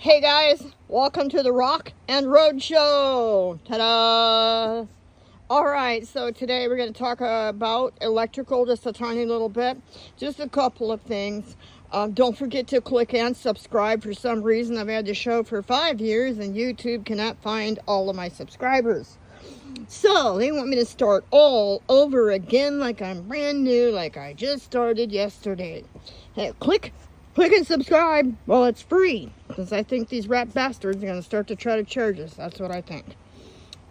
Hey guys, welcome to the Rock and Road Show. Ta-da! Alright, so today we're going to talk about electrical just a tiny little bit. Just a couple of things. Don't forget to click and subscribe. For some reason, I've had the show for 5 years and YouTube cannot find all of my subscribers. So, they want me to start all over again like I'm brand new, like I just started yesterday. Hey, click and subscribe. Well, it's free, because I think these rat bastards are going to start to try to charge us. That's what I think.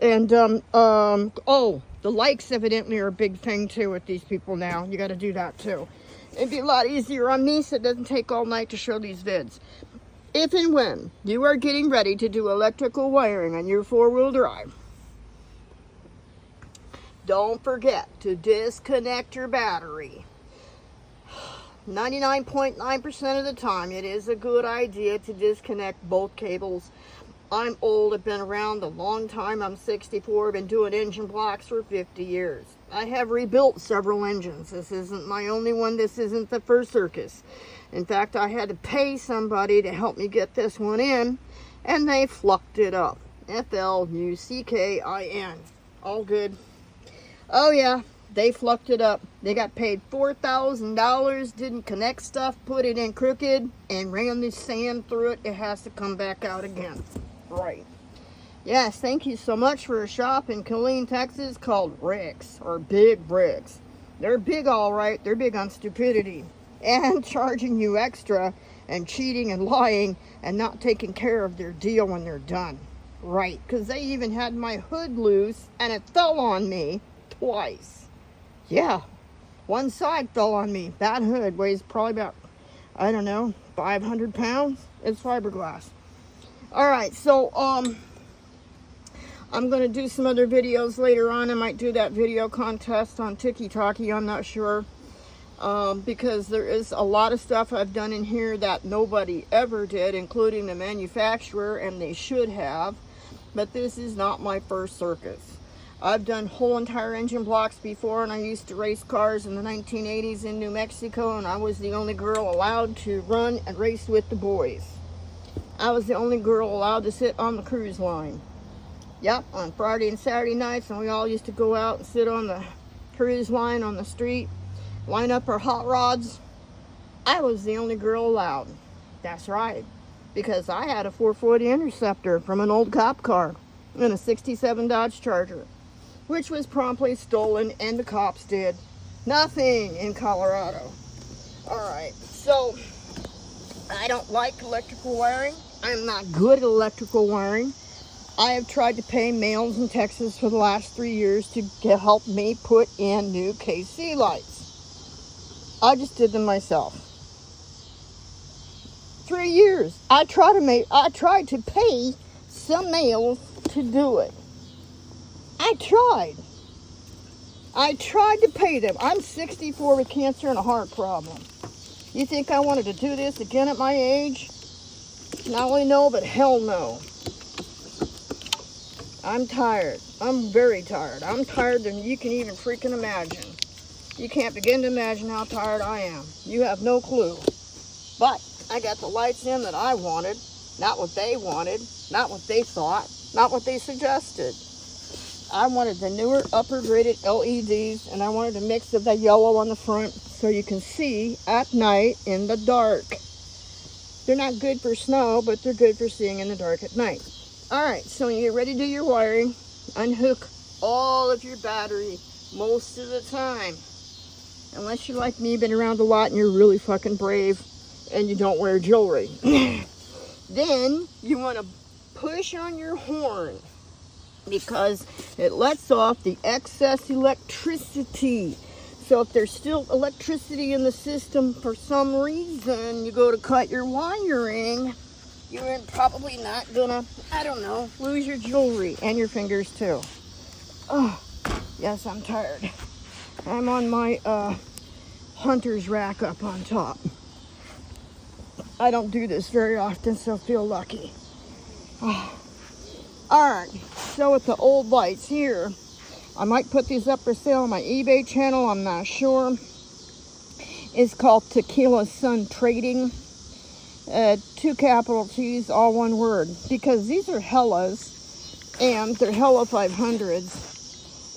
And, oh, the likes evidently are a big thing, too, with these people now. You got to do that, too. It'd be a lot easier on me, so it doesn't take all night to show these vids. If and when you are getting ready to do electrical wiring on your four-wheel drive, don't forget to disconnect your battery. 99.9% of the time, it is a good idea to disconnect both cables. I'm old, I've been around a long time, I'm 64, I've been doing engine blocks for 50 years. I have rebuilt several engines. This isn't my only one, this isn't the first circus. In fact, I had to pay somebody to help me get this one in, and they flucked it up. F-L-U-C-K-I-N. All good. Oh yeah, they flucked it up. They got paid $4,000, didn't connect stuff, put it in crooked, and ran the sand through it. It has to come back out again. Right. Yes, thank you so much for a shop in Killeen, Texas called Rick's, or Big Bricks. They're big all right. They're big on stupidity and charging you extra and cheating and lying and not taking care of their deal when they're done. Right, because they even had my hood loose and it fell on me twice. Yeah, one side fell on me. That hood weighs probably about, I don't know, 500 pounds. It's fiberglass. Alright, so I'm going to do some other videos later on. I might do that video contest on TikTok. I'm not sure. Because there is a lot of stuff I've done in here that nobody ever did, including the manufacturer, and they should have. But this is not my first circus. I've done whole entire engine blocks before, and I used to race cars in the 1980s in New Mexico, and I was the only girl allowed to run and race with the boys. I was the only girl allowed to sit on the cruise line. Yep, on Friday and Saturday nights, and we all used to go out and sit on the cruise line on the street, line up our hot rods. I was the only girl allowed. That's right, because I had a 440 Interceptor from an old cop car and a 67 Dodge Charger, which was promptly stolen, and the cops did nothing in Colorado. Alright, so I don't like electrical wiring. I'm not good at electrical wiring. I have tried to pay males in Texas for the last 3 years to help me put in new KC lights. I just did them myself. 3 years. I tried to pay some males to do it. I tried to pay them. I'm 64 with cancer and a heart problem. You think I wanted to do this again at my age? Not only no, but hell no. I'm tired. I'm very tired. I'm tired than you can even freaking imagine. You can't begin to imagine how tired I am. You have no clue. But I got the lights in that I wanted. Not what they wanted. Not what they thought. Not what they suggested. I wanted the newer, upper-graded LEDs, and I wanted a mix of the yellow on the front so you can see at night in the dark. They're not good for snow, but they're good for seeing in the dark at night. Alright, so when you get ready to do your wiring, unhook all of your battery most of the time. Unless you're like me, been around a lot, and you're really fucking brave, and you don't wear jewelry. Then, you want to push on your horn, because it lets off the excess electricity. So if there's still electricity in the system for some reason, you go to cut your wiring, you're probably not gonna, I don't know, lose your jewelry and your fingers too. Oh, yes, I'm tired. I'm on my hunter's rack up on top. I don't do this very often, so feel lucky. Oh. Alright, so with the old lights here, I might put these up for sale on my eBay channel, I'm not sure. It's called Tequila Sun Trading. 2 capital T's, all one word, because these are Hellas, and they're Hella 500s.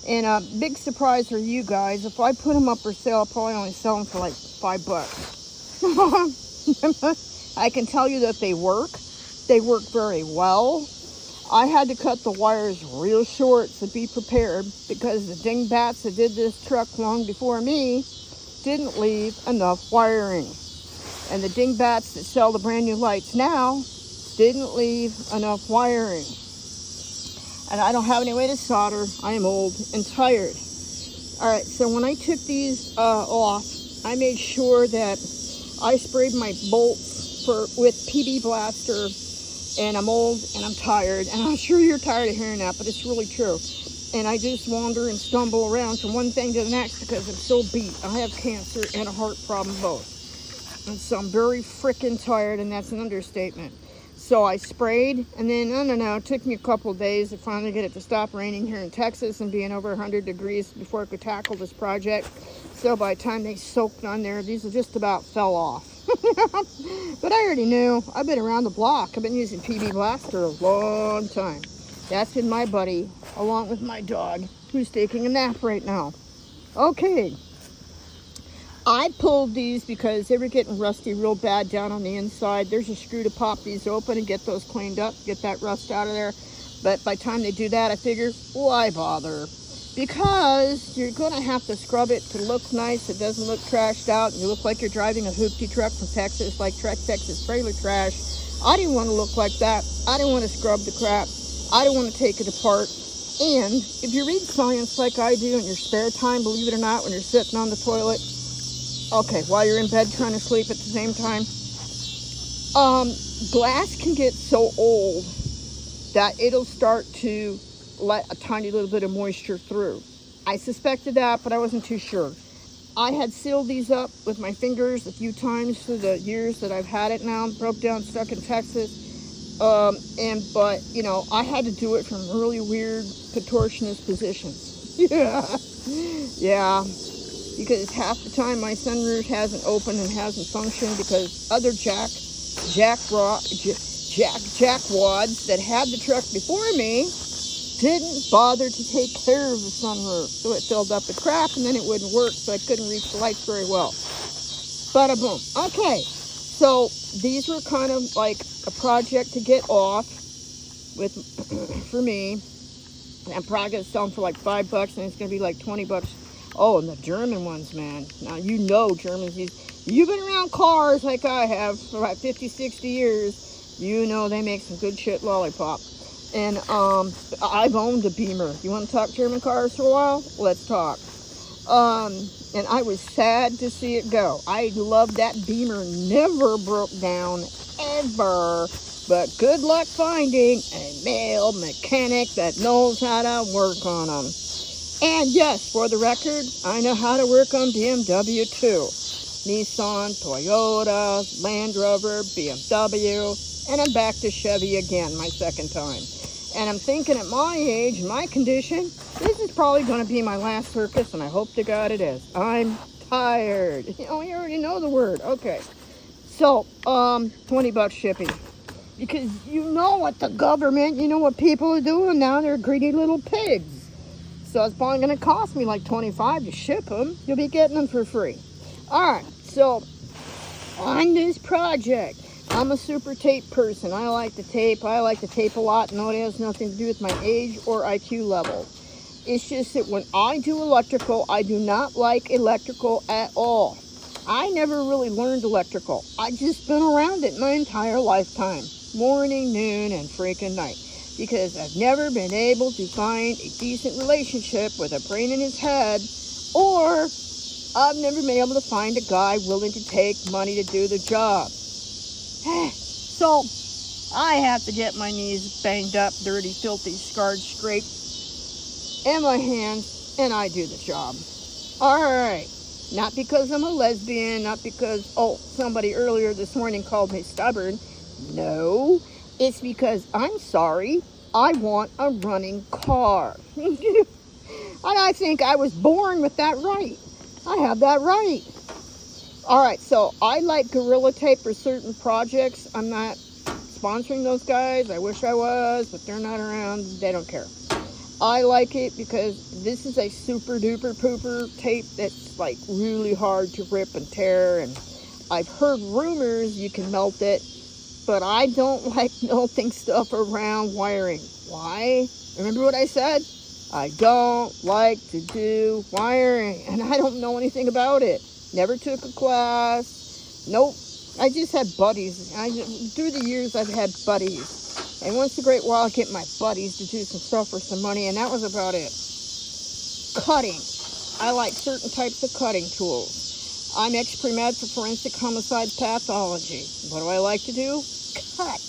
And a big surprise for you guys, if I put them up for sale, I'll probably only sell them for like $5. I can tell you that they work. They work very well. I had to cut the wires real short, so be prepared, because the dingbats that did this truck long before me didn't leave enough wiring. And the dingbats that sell the brand new lights now didn't leave enough wiring. And I don't have any way to solder. I am old and tired. All right, so when I took these off, I made sure that I sprayed my bolts with PB Blaster. And I'm old and I'm tired. And I'm sure you're tired of hearing that, but it's really true. And I just wander and stumble around from one thing to the next because I'm so beat. I have cancer and a heart problem both. And so I'm very freaking tired, and that's an understatement. So I sprayed, and then, I don't know, it took me a couple of days to finally get it to stop raining here in Texas and being over 100 degrees before I could tackle this project. So by the time they soaked on there, these just about fell off. But I already knew. I've been around the block. I've been using PB Blaster a long time. That's been my buddy, along with my dog, who's taking a nap right now. Okay. I pulled these because they were getting rusty real bad down on the inside. There's a screw to pop these open and get those cleaned up, get that rust out of there. But by the time they do that, I figure, why bother? Because you're going to have to scrub it to look nice. It doesn't look trashed out. You look like you're driving a hoopty truck from Texas, like Texas trailer trash. I didn't want to look like that. I didn't want to scrub the crap. I didn't want to take it apart. And if you read science like I do in your spare time, believe it or not, when you're sitting on the toilet, okay, while you're in bed trying to sleep at the same time, glass can get so old that it'll start to let a tiny little bit of moisture through. I suspected that, but I wasn't too sure. I had sealed these up with my fingers a few times through the years that I've had it now. Broke down, stuck in Texas. But, you know, I had to do it from really weird, contortionist positions. Yeah. Because half the time my sunroof hasn't opened and hasn't functioned because other jackwads that had the truck before me didn't bother to take care of the sunroof. So it filled up with crap and then it wouldn't work, so I couldn't reach the lights very well. Bada boom. Okay, so these were kind of like a project to get off with for me. I'm probably going to sell them for like $5 and it's going to be like $20. Oh, and the German ones, man. Now, you know Germans. You've been around cars like I have for about 50, 60 years. You know they make some good shit lollipop. And I've owned a Beamer. You want to talk German cars for a while? Let's talk. And I was sad to see it go. I loved that Beamer. Never broke down, ever. But good luck finding a male mechanic that knows how to work on them. And yes, for the record, I know how to work on BMW too. Nissan, Toyota, Land Rover, BMW, and I'm back to Chevy again, my second time. And I'm thinking at my age, my condition, this is probably going to be my last circus, and I hope to God it is. I'm tired. You know, you already know the word. Okay. So, $20 shipping. Because you know what the government, you know what people are doing now. They're greedy little pigs. So it's probably going to cost me like $25 to ship them. You'll be getting them for free. All right, so on this project, I'm a super tape person. I like to tape. I like to tape a lot. No, it has nothing to do with my age or IQ level. It's just that when I do electrical, I do not like electrical at all. I never really learned electrical. I just been around it my entire lifetime. Morning, noon, and freaking night. Because I've never been able to find a decent relationship with a brain in his head, or I've never been able to find a guy willing to take money to do the job. So, I have to get my knees banged up, dirty, filthy, scarred, scraped, and my hands, and I do the job. Alright, not because I'm a lesbian, not because, somebody earlier this morning called me stubborn. No. It's because, I'm sorry, I want a running car. And I think I was born with that right. I have that right. All right, so I like Gorilla Tape for certain projects. I'm not sponsoring those guys. I wish I was, but they're not around. They don't care. I like it because this is a super duper pooper tape that's like really hard to rip and tear, and I've heard rumors you can melt it, but I don't like melting stuff around wiring. Why? Remember what I said? I don't like to do wiring, and I don't know anything about it. Never took a class. Nope. I just had buddies. Through the years, I've had buddies. And once in a great while, I get my buddies to do some stuff for some money, and that was about it. Cutting. I like certain types of cutting tools. I'm ex-pre-med for forensic homicide pathology. What do I like to do? Cut.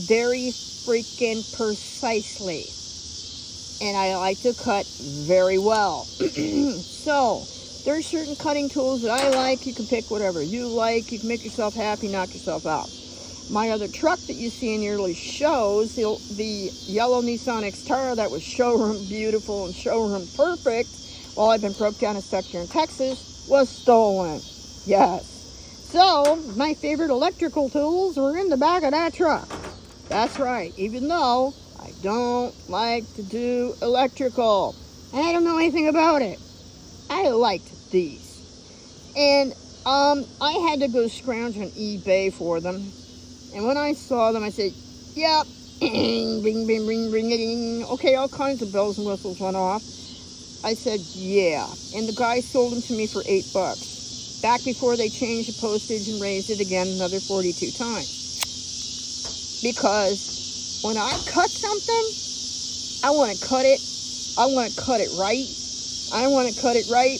Very freaking precisely. And I like to cut very well. So, there's certain cutting tools that I like. You can pick whatever you like. You can make yourself happy, knock yourself out. My other truck that you see in your early shows, the yellow Nissan Xterra that was showroom beautiful and showroom perfect, while I've been broke down and stuck here in Texas, was stolen. Yes. So, my favorite electrical tools were in the back of that truck. That's right, even though I don't like to do electrical. And I don't know anything about it. I liked these. And I had to go scrounge on eBay for them. And when I saw them, I said, yep, bing, bing, bing, bing, ding. Okay, all kinds of bells and whistles went off. I said, yeah. And the guy sold them to me for $8. Back before they changed the postage and raised it again another 42 times. Because when I cut something, I want to cut it. I want to cut it right. I want to cut it right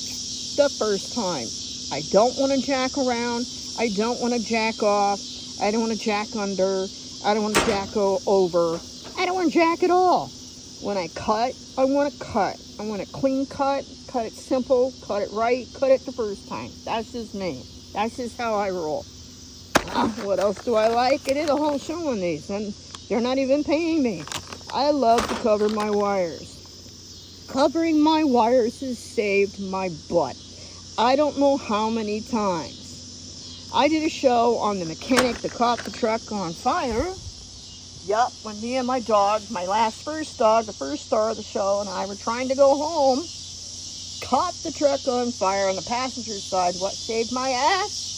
the first time. I don't want to jack around. I don't want to jack off. I don't want to jack under. I don't want to jack over. I don't want to jack at all. When I cut, I want to cut. I want a clean cut it simple, cut it right, cut it the first time. That's just me. That's just how I roll. What else do I like? I did a whole show on these, and they're not even paying me. I love to cover my wires. Covering my wires has saved my butt. I don't know how many times. I did a show on the mechanic that caught the truck on fire. Yup, when me and my dog, my first dog, the first star of the show, and I were trying to go home, caught the truck on fire on the passenger side. What saved my ass?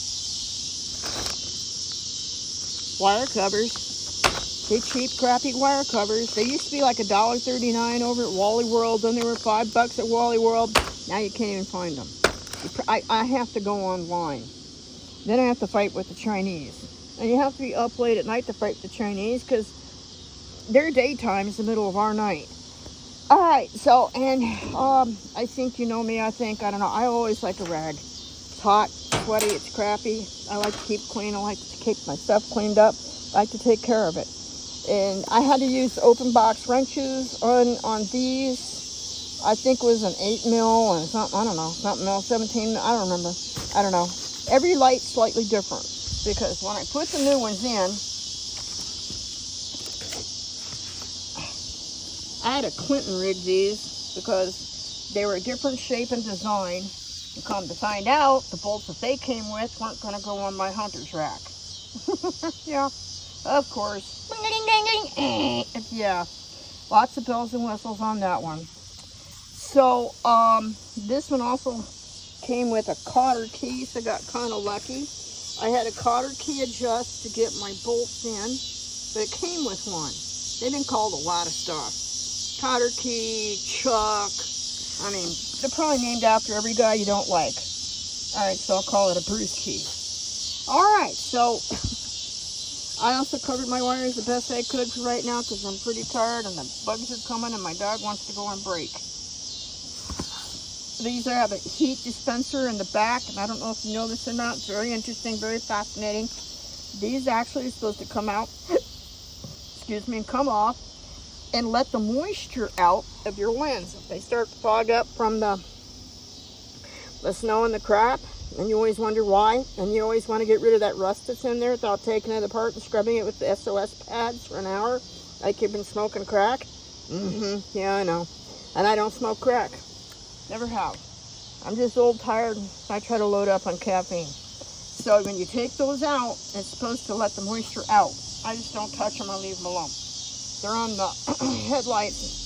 Wire covers. They cheap, crappy wire covers. They used to be like $1.39 over at Wally World. Then they were $5 at Wally World. Now you can't even find them. I have to go online. Then I have to fight with the Chinese. And you have to be up late at night to fight the Chinese because their daytime is the middle of our night. All right, so, and I think you know me, I don't know. I always like a rag. It's hot, sweaty, it's crappy. I like to keep clean. I like to keep my stuff cleaned up. I like to take care of it. And I had to use open box wrenches on these. I think it was an 8 mil and something, I don't know, something mil, 17, I don't remember. I don't know. Every light's slightly different because when I put the new ones in, I had to Clinton rig these because they were a different shape and design. And come to find out, the bolts that they came with weren't going to go on my hunter's rack. Yeah, of course. Yeah, lots of bells and whistles on that one. So, this one also came with a cotter key, so I got kind of lucky. I had a cotter key adjust to get my bolts in, but it came with one. They've been called a lot of stuff. Cotter key, chuck. I mean, they're probably named after every guy you don't like. All right, so I'll call it a Bruce key. All right, so I also covered my wires the best I could for right now because I'm pretty tired and the bugs are coming and my dog wants to go on break. These have a heat dispenser in the back, and I don't know if you know this or not. It's very interesting, very fascinating. These actually are supposed to come out, excuse me, and come off and let the moisture out of your lens. If they start to fog up from the snow and the crap, and you always wonder why, and you always want to get rid of that rust that's in there without taking it apart and scrubbing it with the SOS pads for an hour, like you've been smoking crack. Yeah, I know. And I don't smoke crack. Never have. I'm just old, tired, and I try to load up on caffeine. So when you take those out, it's supposed to let the moisture out. I just don't touch them, I leave them alone. They're on the headlights.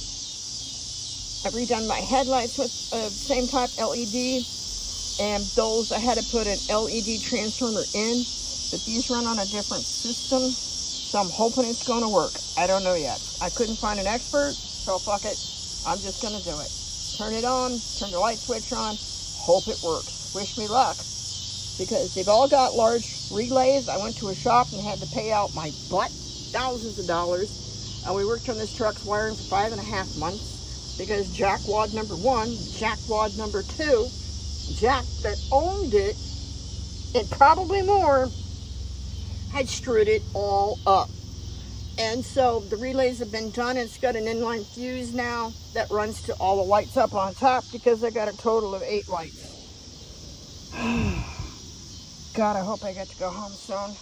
I've redone my headlights with same type LED, and those I had to put an LED transformer in, but these run on a different system, so I'm hoping it's going to work. I don't know yet. I couldn't find an expert, so fuck it. I'm just going to do it. Turn it on, turn the light switch on, hope it works. Wish me luck, because they've all got large relays. I went to a shop and had to pay out my butt, thousands of dollars, and we worked on this truck's wiring for 5.5 months. Because jackwad number 1, jackwad number 2, Jack that owned it, and probably more, had screwed it all up. And so the relays have been done. It's got an inline fuse now that runs to all the lights up on top, because I got a total of 8 lights. God, I hope I get to go home soon.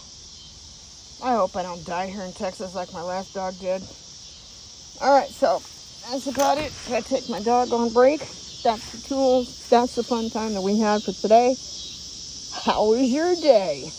I hope I don't die here in Texas like my last dog did. Alright, so that's about it. Gotta take my dog on break. That's the tools. That's the fun time that we had for today. How was your day?